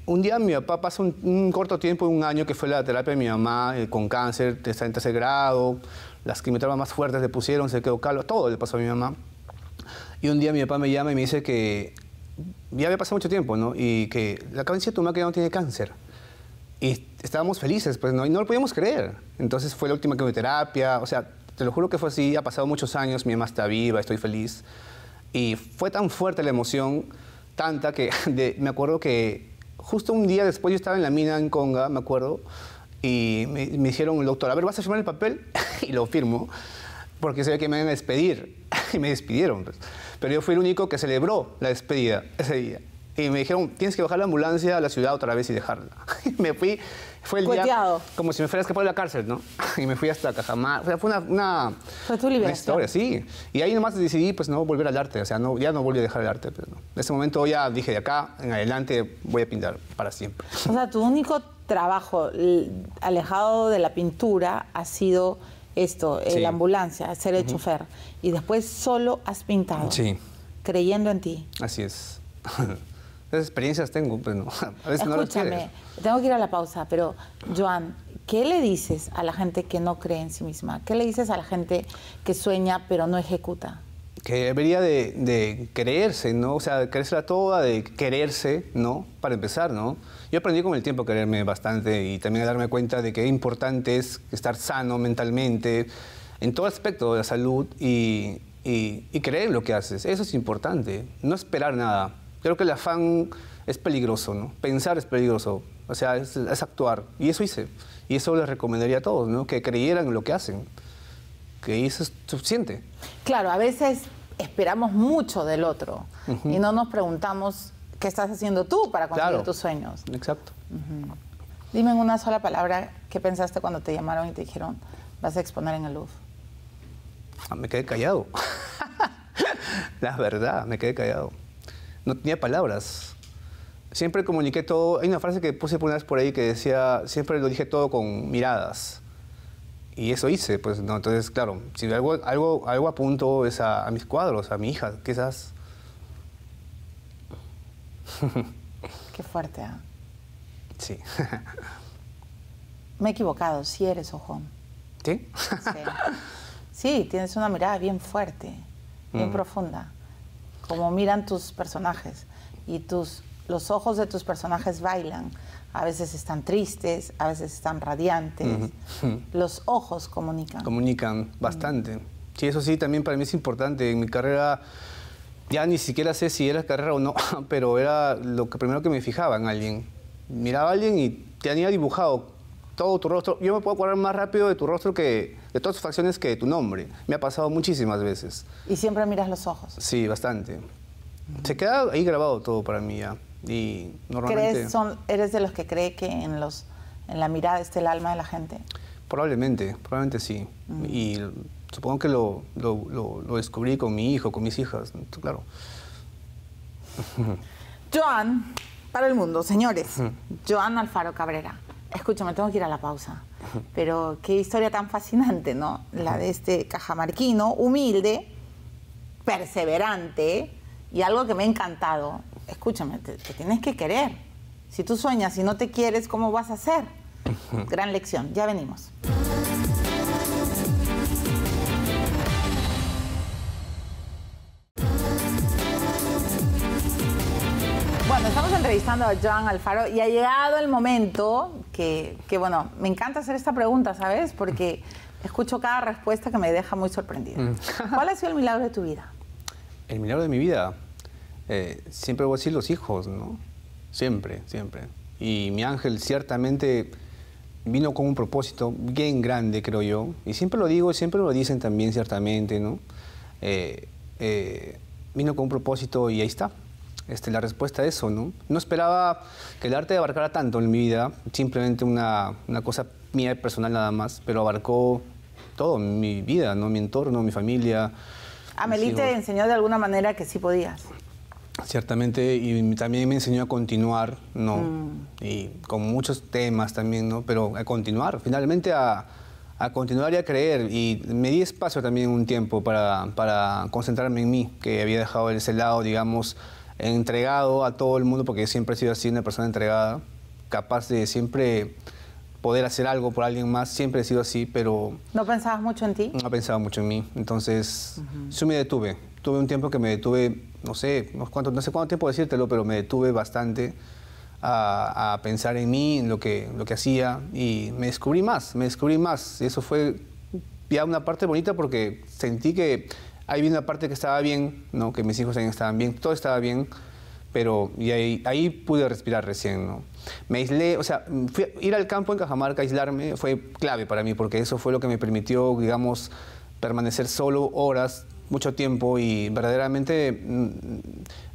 un día mi papá pasó un corto tiempo, un año, que fue la terapia de mi mamá con cáncer, está en 3.º grado, las quimioterapias más fuertes le pusieron, se quedó calvo, todo le pasó a mi mamá. Y un día mi papá me llama y me dice que ya había pasado mucho tiempo, ¿no? Y que le acaban de decir a tu mamá que ya no tiene cáncer. Y estábamos felices, pues, ¿no? Y no lo podíamos creer. Entonces fue la última quimioterapia, o sea, te lo juro que fue así, ha pasado muchos años, mi mamá está viva, estoy feliz. Y fue tan fuerte la emoción, tanta que me acuerdo que justo un día después yo estaba en la mina en Conga, me acuerdo, y me dijeron el doctor, a ver, ¿vas a firmar el papel? Y lo firmo, porque sabía que me iban a despedir. Y me despidieron, pues. Pero yo fui el único que celebró la despedida ese día. Y me dijeron, tienes que bajar la ambulancia a la ciudad otra vez y dejarla. Y me fui, fue el día como si me fuera a escapar de la cárcel, ¿no? Y me fui hasta Cajamarca. O sea, fue fue tu liberación. una historia, sí. Y ahí nomás decidí, pues, no volver al arte. O sea, ya no volví a dejar el arte. Pero no. En ese momento ya dije, de acá en adelante voy a pintar para siempre. O sea, tu único trabajo alejado de la pintura ha sido esto, la ambulancia, ser el chofer. Y después solo has pintado. Sí. Creyendo en ti. Así es. Esas experiencias tengo, pero no, a veces Escúchame, no las quieres. Tengo que ir a la pausa, pero Joan, ¿qué le dices a la gente que no cree en sí misma? ¿Qué le dices a la gente que sueña pero no ejecuta? Que debería de creerse, ¿no? O sea, de creérsela toda, de quererse, ¿no? Para empezar, ¿no? Yo aprendí con el tiempo a quererme bastante y también a darme cuenta de que importante es estar sano mentalmente, en todo aspecto de la salud y creer en lo que haces. Eso es importante, no esperar nada. Creo que el afán es peligroso, ¿no? Pensar es peligroso, o sea, es actuar. Y eso hice. Y eso les recomendaría a todos, ¿no? Que creyeran en lo que hacen. Que eso es suficiente. Claro, a veces esperamos mucho del otro y no nos preguntamos qué estás haciendo tú para conseguir tus sueños. Exacto. Dime en una sola palabra, ¿qué pensaste cuando te llamaron y te dijeron vas a exponer en el Louvre? Me quedé callado. La verdad, me quedé callado. No tenía palabras. Siempre comuniqué todo. Hay una frase que puse una vez por ahí que decía, siempre lo dije todo con miradas. Y eso hice, pues, ¿no? Entonces, claro, si algo apunto es a mis cuadros, a mi hija, quizás. Qué fuerte, ¿eh? Sí. Me he equivocado, sí eres ojón. ¿Sí? Sí. Sí, tienes una mirada bien fuerte, bien profunda. Como miran tus personajes y los ojos de tus personajes bailan. A veces están tristes, a veces están radiantes. Los ojos comunican. Comunican bastante. Sí, eso sí, también para mí es importante. En mi carrera, ya ni siquiera sé si era carrera o no, pero era lo que primero que me fijaba en alguien. Miraba a alguien y tenía dibujado todo tu rostro. Yo me puedo acordar más rápido de tu rostro que de todas tus facciones que de tu nombre. Me ha pasado muchísimas veces. ¿Y siempre miras los ojos? Sí, bastante. Se queda ahí grabado todo para mí ya. Y normalmente... ¿Eres de los que cree que en la mirada está el alma de la gente? Probablemente sí. Y supongo que lo descubrí con mi hijo, con mis hijas, claro. Joan, para el mundo, señores. Joan Alfaro Cabrera. Escúchame, tengo que ir a la pausa. Pero qué historia tan fascinante, ¿no? La de este cajamarquino, humilde, perseverante, y algo que me ha encantado. Escúchame, te tienes que querer. Si tú sueñas y no te quieres, ¿cómo vas a hacer? Gran lección. Ya venimos. Bueno, estamos entrevistando a Joan Alfaro y ha llegado el momento que, bueno, me encanta hacer esta pregunta, ¿sabes? Porque escucho cada respuesta que me deja muy sorprendida. ¿Cuál ha sido el milagro de tu vida? El milagro de mi vida, siempre voy a decir los hijos, ¿no? Siempre, siempre. Y mi ángel ciertamente vino con un propósito bien grande, creo yo. Y siempre lo digo, y siempre lo dicen también, ciertamente, ¿no? Vino con un propósito y ahí está. La respuesta a eso, ¿no? No esperaba que el arte abarcara tanto en mi vida, simplemente una cosa mía personal nada más, pero abarcó todo, mi vida, ¿no? Mi entorno, mi familia. Amelie te enseñó de alguna manera que sí podías. Ciertamente, y también me enseñó a continuar, ¿no? Y con muchos temas también, ¿no? Pero a continuar, finalmente a continuar y a creer. Y me di espacio también un tiempo para concentrarme en mí, que había dejado ese lado, digamos, entregado a todo el mundo, porque siempre he sido así, una persona entregada, capaz de siempre poder hacer algo por alguien más, siempre he sido así, pero... ¿No pensabas mucho en ti? No pensaba mucho en mí, entonces yo me detuve. Tuve un tiempo que me detuve, no sé cuánto tiempo decírtelo, pero me detuve bastante a pensar en mí, en lo que hacía, y me descubrí más. Y eso fue ya una parte bonita porque sentí que ahí vi una parte que estaba bien, ¿no? Que mis hijos también estaban bien, todo estaba bien, pero y ahí pude respirar recién, ¿no? Me aislé, o sea, ir al campo en Cajamarca, aislarme, fue clave para mí, porque eso fue lo que me permitió, digamos, permanecer solo horas, mucho tiempo, y verdaderamente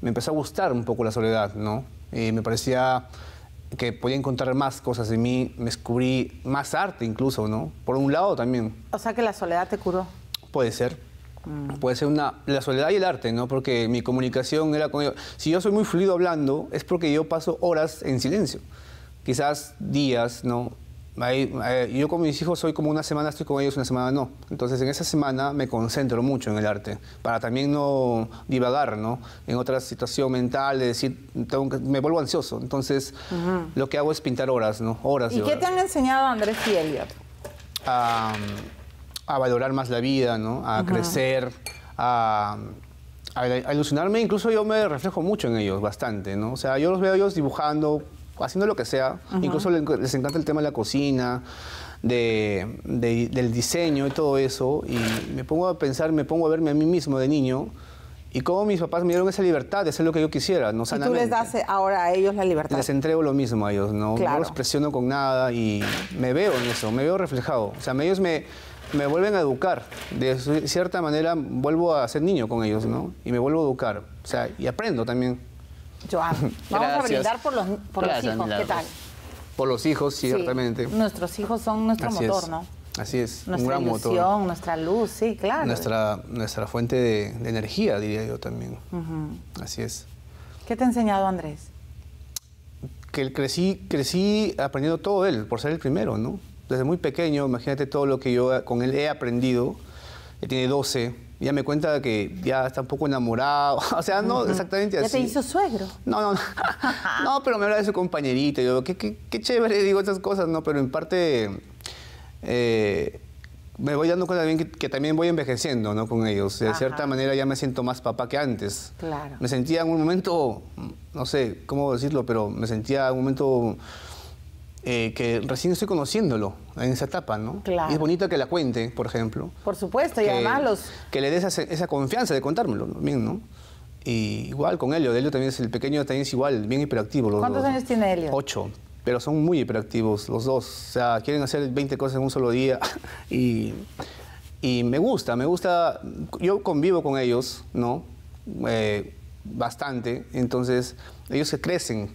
me empezó a gustar un poco la soledad, ¿no? Y me parecía que podía encontrar más cosas en mí, me descubrí más arte incluso, ¿no? Por un lado también. O sea que la soledad te curó. Puede ser. Puede ser la soledad y el arte, ¿no? Porque mi comunicación era con ellos. Si yo soy muy fluido hablando, es porque yo paso horas en silencio. Quizás días, ¿no? Yo con mis hijos soy como una semana estoy con ellos, una semana no. Entonces en esa semana me concentro mucho en el arte, para también no divagar, ¿no? En otra situación mental, de decir, me vuelvo ansioso. Entonces lo que hago es pintar horas, ¿no? Horas. ¿Y qué te han enseñado Andrés y Elliot? A valorar más la vida, ¿no? A crecer, a ilusionarme. Incluso yo me reflejo mucho en ellos, bastante, ¿no? O sea, yo los veo a ellos dibujando, haciendo lo que sea. Incluso les encanta el tema de la cocina, del diseño y todo eso. Y me pongo a pensar, me pongo a verme a mí mismo de niño y cómo mis papás me dieron esa libertad de hacer lo que yo quisiera, ¿no? Sanamente. ¿Y tú les das ahora a ellos la libertad? Les entrego lo mismo a ellos, ¿no? Claro. No los presiono con nada y me veo en eso, me veo reflejado. O sea, ellos me vuelven a educar. De cierta manera vuelvo a ser niño con ellos, ¿no? Y me vuelvo a educar. O sea, y aprendo también. Joan, vamos a brindar por los hijos. Milagros. ¿Qué tal? Por los hijos, ciertamente. Sí, nuestros hijos son nuestro motor, ¿no? Así es, nuestra un gran ilusión, motor. nuestra luz, sí, claro. Nuestra fuente de energía, diría yo también. Así es. ¿Qué te ha enseñado Andrés? Que crecí aprendiendo todo él, por ser el primero, ¿no? Desde muy pequeño, imagínate todo lo que yo con él he aprendido. Él tiene 12, ya me cuenta que ya está un poco enamorado. O sea, no exactamente así. ¿Ya te hizo suegro? No, no, pero me habla de su compañerita. Y yo, qué chévere, digo esas cosas, ¿no? Pero en parte me voy dando cuenta también que también voy envejeciendo, ¿no? Con ellos. De cierta manera ya me siento más papá que antes. Claro. Me sentía en un momento, no sé cómo decirlo, pero me sentía en un momento que recién estoy conociéndolo en esa etapa, ¿no? Claro. Y es bonito que la cuente, por ejemplo. Por supuesto, y además que le des esa confianza de contármelo también, ¿no? Y igual con Elio. Elio también es el pequeño, también es igual, bien hiperactivo. ¿Cuántos años tiene Elio? 8. Pero son muy hiperactivos los dos. O sea, quieren hacer 20 cosas en un solo día. Y me gusta. Yo convivo con ellos, ¿no? Bastante. Entonces, ellos se crecen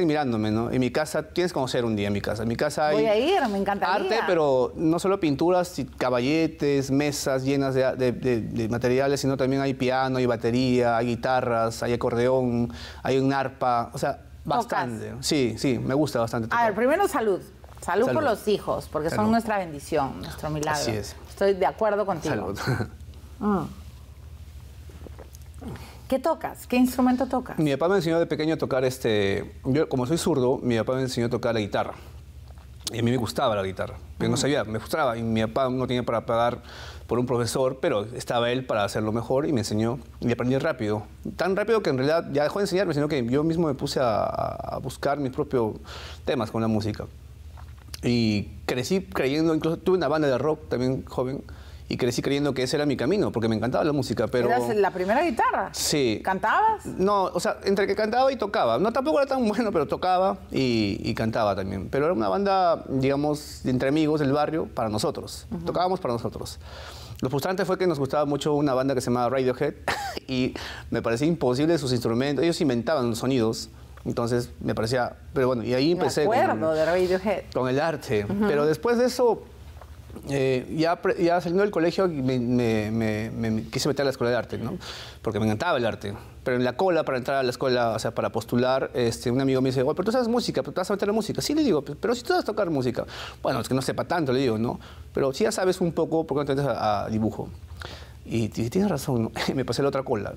mirándome, ¿no? En mi casa, tienes que conocer un día en mi casa. En mi casa hay... Voy a ir, me encantaría. Arte, pero no solo pinturas, caballetes, mesas llenas de materiales, sino también hay piano, hay batería, hay guitarras, hay acordeón, hay un arpa, o sea, bastante. ¿Tocas? Sí, me gusta bastante tocar. A ver, primero salud. Salud, Salud. por los hijos, porque Salud. son nuestra bendición, nuestro milagro. Así es. Estoy de acuerdo contigo. Salud. ¿Qué tocas? ¿Qué instrumento tocas? Mi papá me enseñó de pequeño a tocar yo, como soy zurdo, mi papá me enseñó a tocar la guitarra. Y a mí me gustaba la guitarra, pero no sabía, me frustraba. Y mi papá no tenía para pagar por un profesor, pero estaba él para hacerlo mejor y me enseñó. Y aprendí rápido. Tan rápido que en realidad ya dejó de enseñarme, sino que yo mismo me puse a buscar mis propios temas con la música. Y crecí creyendo, incluso tuve una banda de rock también joven, y crecí creyendo que ese era mi camino, porque me encantaba la música, pero... ¿Eras la primera guitarra? Sí. ¿Cantabas? No, o sea, entre que cantaba y tocaba. No, tampoco era tan bueno, pero tocaba y cantaba también. Pero era una banda, digamos, entre amigos del barrio para nosotros. Tocábamos para nosotros. Lo frustrante fue que nos gustaba mucho una banda que se llamaba Radiohead y me parecía imposible sus instrumentos. Ellos inventaban sonidos. Entonces me parecía... Pero bueno, y ahí empecé Me acuerdo de Radiohead. con el arte. Pero después de eso... ya saliendo del colegio me quise meter a la escuela de arte, ¿no? Porque me encantaba el arte. Pero en la cola para entrar a la escuela, o sea, para postular, un amigo me dice, oye, pero tú sabes música, pero te vas a meter a música. Sí, le digo, pero si tú sabes tocar música. Bueno, es que no sepa tanto, le digo, ¿no? Pero si ya sabes un poco, ¿por qué no te metes a dibujo? Y tienes razón, ¿no? Me pasé la otra cola.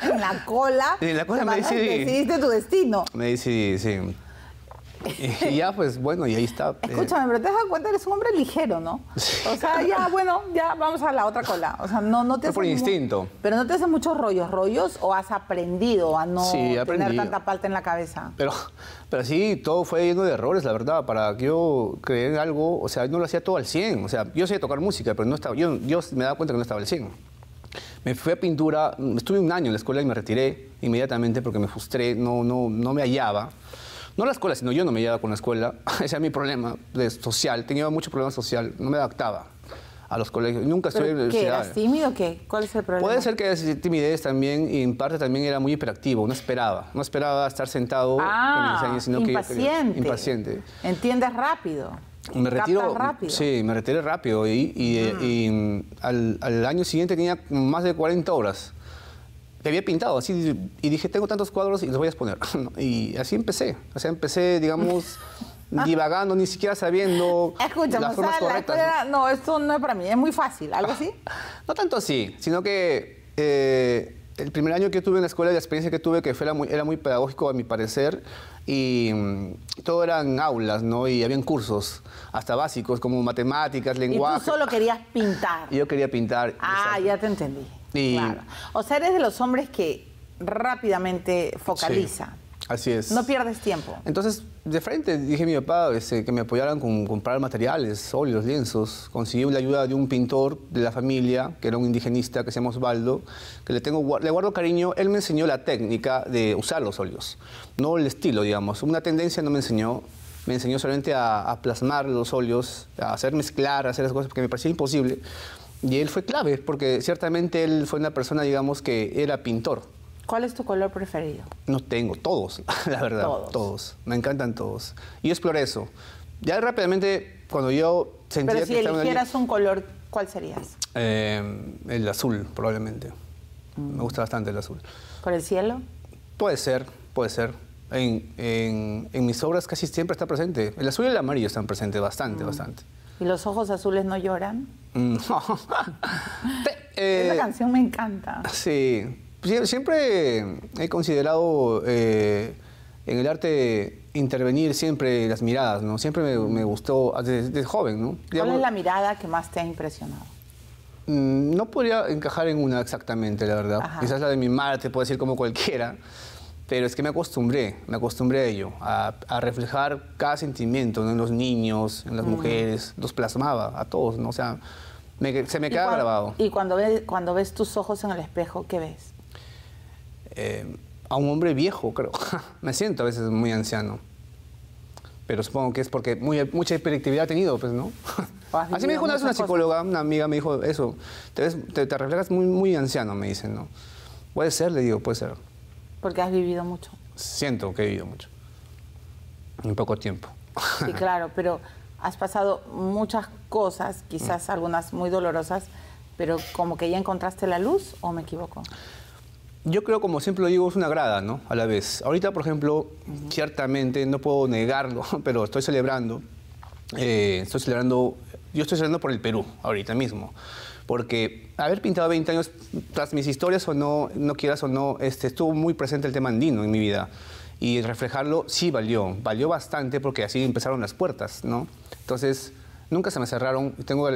En la cola. En la cola me decidí. Decidiste tu destino. Me decidí, sí. Y ya, pues, bueno, y ahí está. Escúchame, pero te has dado cuenta, eres un hombre ligero, ¿no? Sí. O sea, ya, bueno, ya vamos a la otra cola. O sea, no te Fue por haces instinto. Pero no te hacen muchos rollos, o has aprendido a no Sí, he tener aprendido. tanta palta en la cabeza. Pero sí, todo fue lleno de errores, la verdad. Para que yo creer en algo, o sea, no lo hacía todo al 100. O sea, yo sé tocar música, pero no estaba, yo me daba cuenta que no estaba al 100. Me fui a pintura, estuve un año en la escuela y me retiré inmediatamente porque me frustré, no me hallaba. No la escuela, sino yo no me hallaba con la escuela. Ese era mi problema social. Tenía mucho problema social. No me adaptaba a los colegios. Nunca estuve en la ¿Pero qué, universidad. eras tímido o qué? ¿Cuál es el problema? Puede ser que haya timidez también y en parte también era muy hiperactivo. No esperaba estar sentado con mis años, sino que yo quería... Impaciente. Entiendes rápido. Me retiro, Captas rápido. sí, me retiré rápido y al año siguiente tenía más de 40 horas que había pintado así y dije, tengo tantos cuadros y los voy a exponer. Y así empecé, digamos, divagando, ni siquiera sabiendo Escúchame, las formas la correctas. escuela, no, esto no es para mí, es muy fácil, ¿algo así? No tanto así, sino que el primer año que tuve en la escuela, la experiencia que tuve, que era muy pedagógico a mi parecer, y todo eran aulas, ¿no? Y habían cursos, hasta básicos, como matemáticas, lenguaje. Y tú solo querías pintar. Y yo quería pintar. Ah, exacto. ya te entendí. Y- Claro. O sea, eres de los hombres que rápidamente focaliza. Sí, así es. No pierdes tiempo. Entonces, de frente dije a mi papá que me apoyaran con comprar materiales, óleos, lienzos. Conseguí la ayuda de un pintor de la familia, que era un indigenista que se llama Osvaldo, que le guardo cariño. Él me enseñó la técnica de usar los óleos, no el estilo, digamos. Una tendencia no me enseñó. Me enseñó solamente a plasmar los óleos, a hacer mezclar, a hacer esas cosas, porque me parecía imposible. Y él fue clave, porque ciertamente él fue una persona, digamos, que era pintor. ¿Cuál es tu color preferido? No tengo, todos, la verdad, Todos. me encantan todos. Y yo exploré eso. Ya rápidamente, cuando yo sentía Pero si que estaba en eligieras un color, ¿cuál serías? el azul, probablemente. Me gusta bastante el azul. ¿Por el cielo? Puede ser, puede ser. En mis obras casi siempre está presente. El azul y el amarillo están presentes bastante, bastante. ¿Y los ojos azules no lloran? No. Esa canción me encanta. Sí. Siempre he considerado en el arte intervenir siempre las miradas, ¿no? Siempre me gustó desde joven, ¿no? ¿Cuál es la mirada que más te ha impresionado? No podría encajar en una exactamente, la verdad. Ajá. Quizás la de mi madre te puedo decir como cualquiera, pero es que me acostumbré a ello, a reflejar cada sentimiento, ¿no? En los niños, en las mujeres, los plasmaba a todos, ¿no? O sea, se me queda grabado. Y cuando ves tus ojos en el espejo, ¿qué ves? A un hombre viejo, creo. Me siento a veces muy anciano. Pero supongo que es porque mucha hiperactividad he tenido, pues, ¿no? Has Así me dijo una vez una vivido muchas psicóloga, una amiga me dijo eso. Te reflejas muy anciano, me dicen, ¿no? Puede ser, le digo, puede ser. Porque has vivido mucho. Siento que he vivido mucho. En poco tiempo. Sí, claro, pero has pasado muchas cosas, quizás algunas muy dolorosas, pero como que ya encontraste la luz, ¿o me equivoco? Yo creo, como siempre lo digo, es una grada, ¿no? A la vez. Ahorita, por ejemplo, ciertamente, no puedo negarlo, pero estoy celebrando. Yo estoy celebrando por el Perú, ahorita mismo. Porque haber pintado 20 años, tras mis historias o no, no quieras o no, estuvo muy presente el tema andino en mi vida. Y reflejarlo sí valió bastante porque así empezaron las puertas, ¿no? Entonces, nunca se me cerraron. Tengo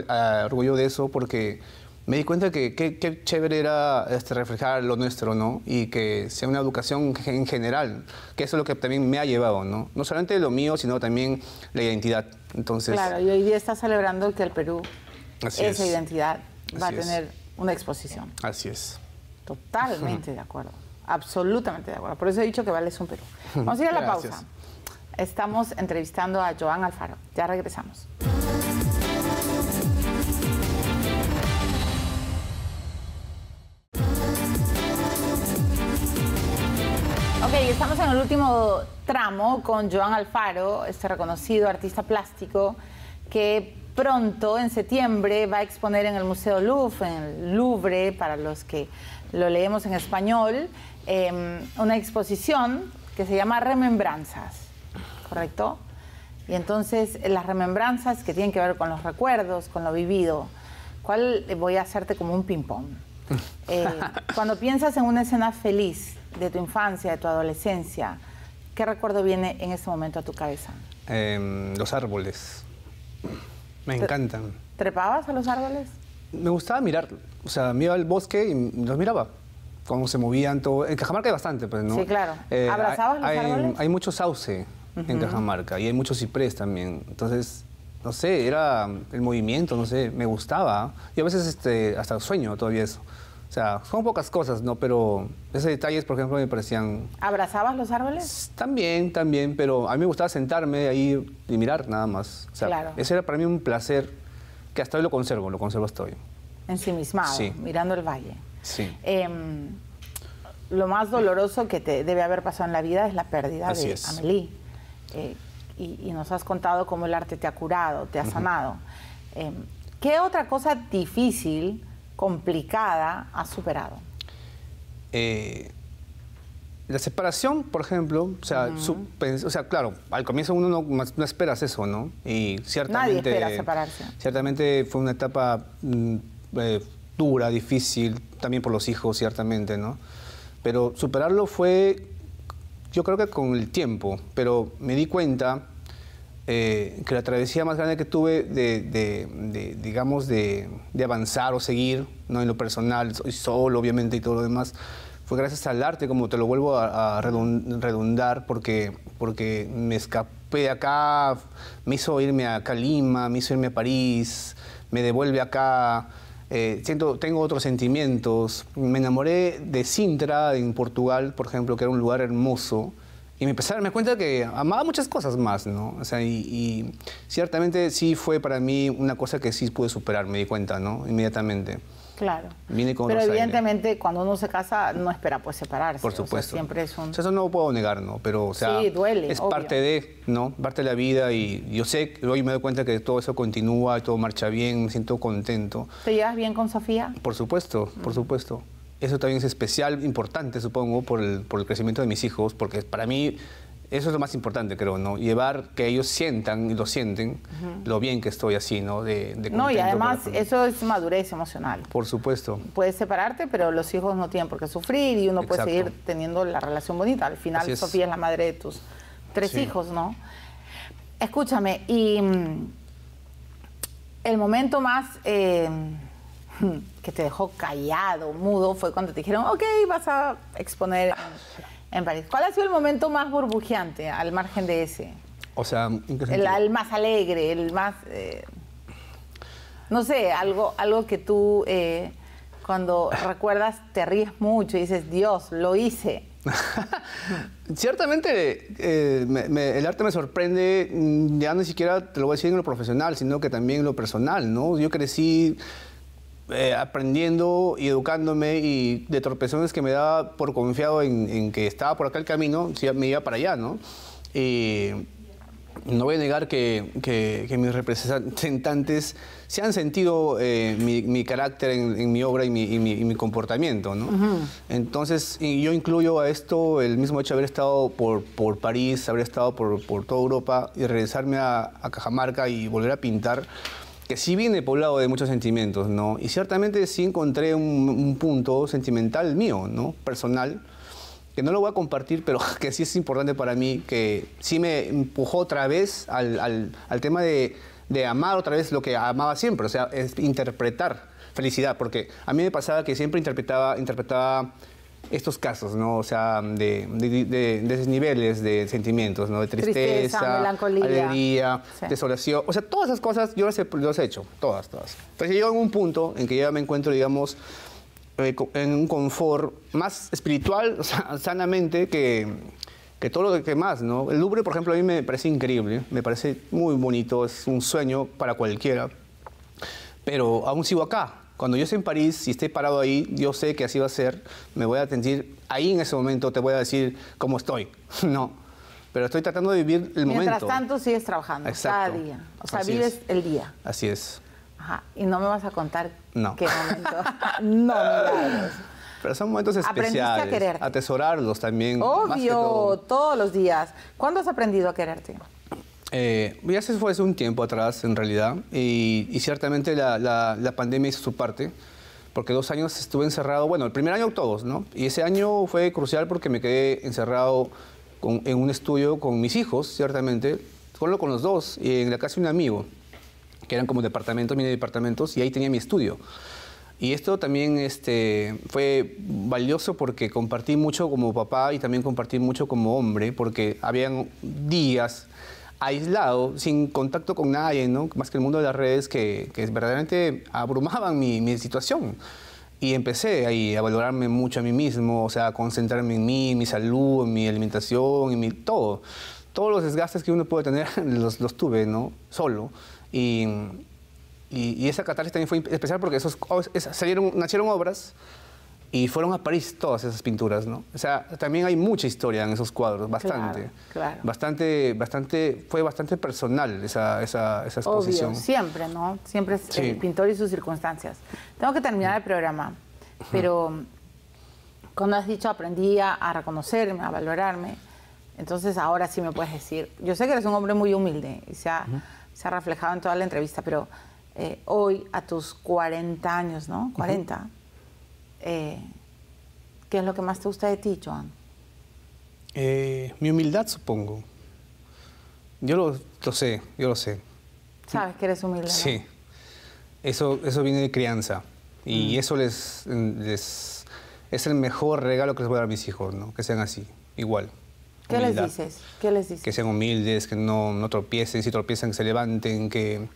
orgullo de eso porque me di cuenta que qué chévere era reflejar lo nuestro, ¿no? Y que sea una educación en general, que eso es lo que también me ha llevado, ¿no? No solamente lo mío, sino también la identidad. Entonces, claro, y hoy día está celebrando que el Perú, esa identidad, va a Así es. tener una exposición. Así es. Totalmente de acuerdo, absolutamente de acuerdo. Por eso he dicho que vales un Perú. Vamos a ir a la Gracias. pausa. Estamos entrevistando a Joan Alfaro. Ya regresamos. Ok, estamos en el último tramo con Joan Alfaro, este reconocido artista plástico que pronto, en septiembre, va a exponer en el Museo Louvre, en el Louvre, para los que lo leemos en español, una exposición que se llama Remembranzas, ¿correcto? Y entonces, las remembranzas que tienen que ver con los recuerdos, con lo vivido, ¿cuál voy a hacerte como un ping-pong? Cuando piensas en una escena feliz de tu infancia, de tu adolescencia, ¿qué recuerdo viene en este momento a tu cabeza? Los árboles. Me encantan. ¿Trepabas a los árboles? Me gustaba mirar, o sea, me iba al bosque y los miraba, cómo se movían, todo. En Cajamarca hay bastante, pues, ¿no? Sí, claro. ¿Abrazabas los árboles? Hay mucho sauce en Cajamarca y hay mucho ciprés también. Entonces, no sé, era el movimiento, no sé, me gustaba. Y a veces hasta sueño todavía eso. O sea, son pocas cosas, ¿no? Pero esos detalles, por ejemplo, me parecían... ¿Abrazabas los árboles? También, pero a mí me gustaba sentarme ahí y mirar nada más. O sea, claro. Ese era para mí un placer que hasta hoy lo conservo hasta hoy. Ensimismado, Sí. mirando el valle. Sí. Lo más doloroso que te debe haber pasado en la vida es la pérdida Así de es. Amélie. Y nos has contado cómo el arte te ha curado, te ha sanado. ¿Qué otra cosa difícil, complicada, has superado? La separación, por ejemplo, o sea, claro, al comienzo uno no esperas eso, ¿no? Y ciertamente... Nadie espera separarse. Ciertamente fue una etapa dura, difícil, también por los hijos, ciertamente, ¿no? Pero superarlo fue, yo creo que con el tiempo, pero me di cuenta que la travesía más grande que tuve digamos, de avanzar o seguir, ¿no? En lo personal, soy solo, obviamente, y todo lo demás, fue gracias al arte, como te lo vuelvo a redundar, porque me escapé de acá, me hizo irme a Lima, me hizo irme a París, me devuelve acá, tengo otros sentimientos. Me enamoré de Sintra, en Portugal, por ejemplo, que era un lugar hermoso, y me empecé a darme cuenta que amaba muchas cosas más, ¿no? O sea, y ciertamente sí fue para mí una cosa que sí pude superar, me di cuenta, ¿no? Inmediatamente. Claro. Vine con Pero otros aires. evidentemente cuando uno se casa no espera pues separarse. Por supuesto. O sea, siempre es un... O sea, eso no lo puedo negar, ¿no? Pero, o sea, Sí, duele, es obvio. parte de, ¿no? Parte de la vida, y yo sé, hoy me doy cuenta que todo eso continúa, y todo marcha bien, me siento contento. ¿Te llevas bien con Sofía? Por supuesto, por supuesto. Eso también es especial, importante, supongo, por el crecimiento de mis hijos, porque para mí eso es lo más importante, creo, ¿no? Llevar que ellos sientan y lo sienten, lo bien que estoy así, ¿no? De No, y contento además con la familia. eso es madurez emocional. Por supuesto. Puedes separarte, pero los hijos no tienen por qué sufrir y uno puede Exacto. seguir teniendo la relación bonita. Al final, Así es. Sofía es la madre de tus 3 Sí. hijos, ¿no? Escúchame, y el momento más que te dejó callado, mudo, fue cuando te dijeron, ok, vas a exponer en París. ¿Cuál ha sido el momento más burbujeante al margen de ese? O sea, ¿en qué sentido? El más alegre, el más... no sé, algo que tú cuando recuerdas te ríes mucho y dices, Dios, lo hice. Ciertamente el arte me sorprende, ya ni siquiera te lo voy a decir en lo profesional, sino que también en lo personal, ¿no? Yo crecí aprendiendo y educándome, y de tropezones que me daba por confiado en que estaba por acá el camino, sí, me iba para allá, ¿no? no voy a negar que mis representantes se han sentido mi carácter en mi obra y mi comportamiento, ¿no? Entonces, yo incluyo a esto el mismo hecho de haber estado por París, haber estado por toda Europa y regresarme a Cajamarca y volver a pintar, que sí viene poblado de muchos sentimientos, ¿no? Y ciertamente sí encontré un punto sentimental mío, ¿no? Personal, que no lo voy a compartir, pero que sí es importante para mí, que sí me empujó otra vez al tema de amar otra vez lo que amaba siempre, o sea, es interpretar felicidad, porque a mí me pasaba que siempre interpretaba estos casos, ¿no? O sea, de desniveles de sentimientos, ¿no? De tristeza, melancolía, alegría, sí, desolación, o sea, todas esas cosas yo las he hecho, todas. Entonces yo en un punto en que ya me encuentro, digamos, en un confort más espiritual, o sea, sanamente, que todo lo que más, ¿no? El Louvre, por ejemplo, a mí me parece increíble, me parece muy bonito, es un sueño para cualquiera, pero aún sigo acá. Cuando yo esté en París y esté parado ahí, yo sé que así va a ser, me voy a sentir, ahí en ese momento te voy a decir cómo estoy, no, pero estoy tratando de vivir el momento. Mientras tanto sigues trabajando, exacto, cada día, o sea, así vives es, el día. Así es. Ajá, y no me vas a contar no, qué momento. No, milagros. Pero son momentos especiales. Aprendiste a quererte. Atesorarlos también. Obvio, más que todo. todos los días. ¿Cuándo has aprendido a quererte? Ya se fue hace un tiempo atrás, en realidad, y ciertamente la pandemia hizo su parte, porque 2 años estuve encerrado, bueno, el primer año todos, ¿no? Y ese año fue crucial porque me quedé encerrado en un estudio con mis hijos, ciertamente, solo con los dos, y en la casa de un amigo, que eran como departamentos, mini departamentos, y ahí tenía mi estudio. Y esto también fue valioso porque compartí mucho como papá y también compartí mucho como hombre, porque habían días aislado, sin contacto con nadie, ¿no? Más que el mundo de las redes, que verdaderamente abrumaban mi situación. Y empecé ahí a valorarme mucho a mí mismo, o sea, a concentrarme en mí, en mi salud, en mi alimentación, en todo. Todos los desgastes que uno puede tener los tuve, ¿no? Solo. Y esa catarsis también fue especial porque nacieron obras y fueron a París todas esas pinturas, ¿no? O sea, también hay mucha historia en esos cuadros, bastante. Claro. Fue bastante personal esa exposición. Obvio, siempre, ¿no? Siempre es el pintor y sus circunstancias. Tengo que terminar el programa, pero cuando has dicho aprendí a reconocerme, a valorarme, entonces ahora sí me puedes decir, yo sé que eres un hombre muy humilde y se ha reflejado en toda la entrevista, pero hoy, a tus 40 años, ¿no? 40, ¿qué es lo que más te gusta de ti, Joan? Mi humildad, supongo. Yo lo sé. ¿Sabes que eres humilde? Sí. ¿No? Eso viene de crianza. Y eso es el mejor regalo que les voy a dar a mis hijos, ¿no? Que sean así, igual. ¿Qué humildad. les dices? ¿Qué les dices? Que sean humildes, que no tropiecen, si tropiezan que se levanten, que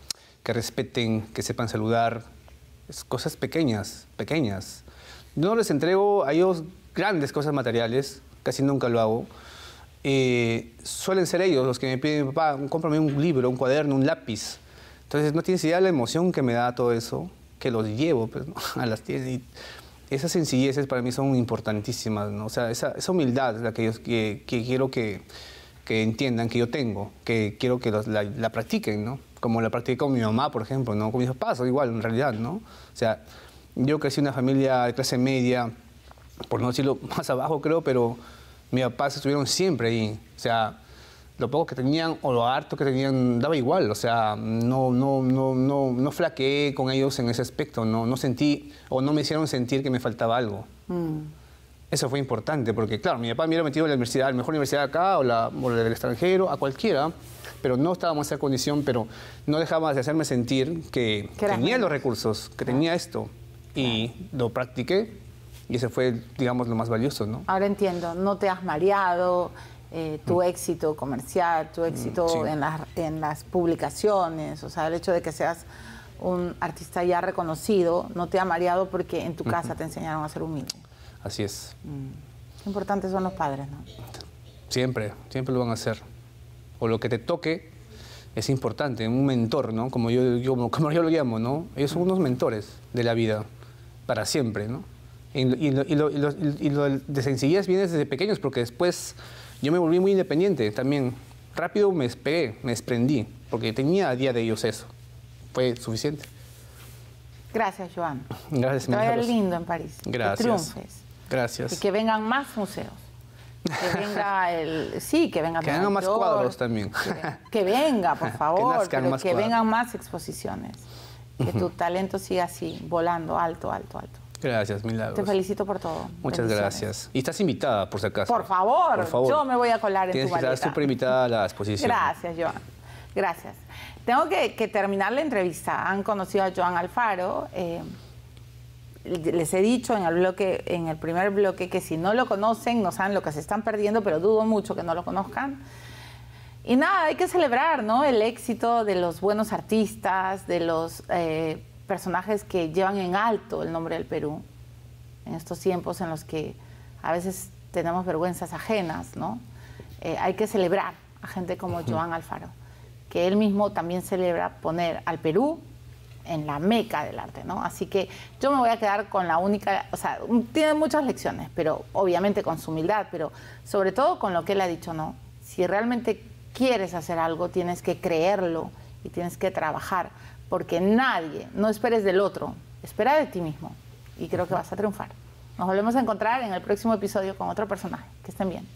respeten, que sepan saludar. Cosas pequeñas. Yo no les entrego a ellos grandes cosas materiales, casi nunca lo hago. Suelen ser ellos los que me piden, papá, cómprame un libro, un cuaderno, un lápiz. Entonces no tienes idea de la emoción que me da todo eso, que los llevo pues, ¿no? a las tiendas. Y esas sencilleces para mí son importantísimas, ¿no? O sea, esa humildad es la que quiero que entiendan que yo tengo, que quiero que la practiquen, ¿no? Como la practiqué con mi mamá, por ejemplo, ¿no? Con mis papás, igual, en realidad, ¿no? O sea, yo crecí en una familia de clase media, por no decirlo más abajo, creo, pero mis papás estuvieron siempre ahí. O sea, lo poco que tenían o lo harto que tenían daba igual. O sea, no flaqueé con ellos en ese aspecto. No sentí o no me hicieron sentir que me faltaba algo. Eso fue importante porque, claro, mi papá me hubiera metido en la universidad, la mejor universidad de acá o la del extranjero, a cualquiera, pero no estábamos en esa condición, pero no dejaba de hacerme sentir que tenía los recursos, que tenía esto. Y lo practiqué y ese fue, digamos, lo más valioso, ¿no? Ahora entiendo, no te has mareado, tu éxito comercial, tu éxito en las publicaciones, o sea, el hecho de que seas un artista ya reconocido, no te ha mareado porque en tu casa te enseñaron a ser humilde. Así es. Qué importantes son los padres, ¿no? Siempre lo van a hacer. O lo que te toque es importante, un mentor, ¿no? Como yo lo llamo, ¿no? Ellos son unos mentores de la vida, para siempre, ¿no? Y lo de sencillez viene desde pequeños, porque después yo me volví muy independiente también. rápido me despegué, me desprendí, porque tenía a día de ellos eso. Fue suficiente. Gracias, Joan. Gracias, Que vaya Milagros. lindo en París. Gracias. Que triunfes. Gracias. Y que vengan más museos. Que venga Sí, que venga Que vengan más York, cuadros también. Que venga, por favor. nazcan pero más que cuadros. vengan más exposiciones. Que tu talento siga así, volando alto, alto, alto. Gracias, Milagros. Te felicito por todo. Muchas Bendiciones. gracias. Y estás invitada, por si acaso. Por favor, Por favor. yo me voy a colar en Tienes tu que estar maleta. súper invitada a la exposición. Gracias, Joan. Gracias. Tengo que terminar la entrevista. Han conocido a Joan Alfaro. Les he dicho en el primer bloque que si no lo conocen, no saben lo que se están perdiendo, pero dudo mucho que no lo conozcan. Y nada, hay que celebrar, ¿no?, el éxito de los buenos artistas, de los personajes que llevan en alto el nombre del Perú en estos tiempos en los que a veces tenemos vergüenzas ajenas, ¿no? Hay que celebrar a gente como Joan Alfaro, que él mismo también celebra poner al Perú en la meca del arte, ¿no? Así que yo me voy a quedar con la única, o sea, tiene muchas lecciones, pero obviamente con su humildad, pero sobre todo con lo que él ha dicho, ¿no? Si realmente quieres hacer algo, tienes que creerlo y tienes que trabajar, porque nadie, no esperes del otro, espera de ti mismo y creo que vas a triunfar. Nos volvemos a encontrar en el próximo episodio con otro personaje. Que estén bien.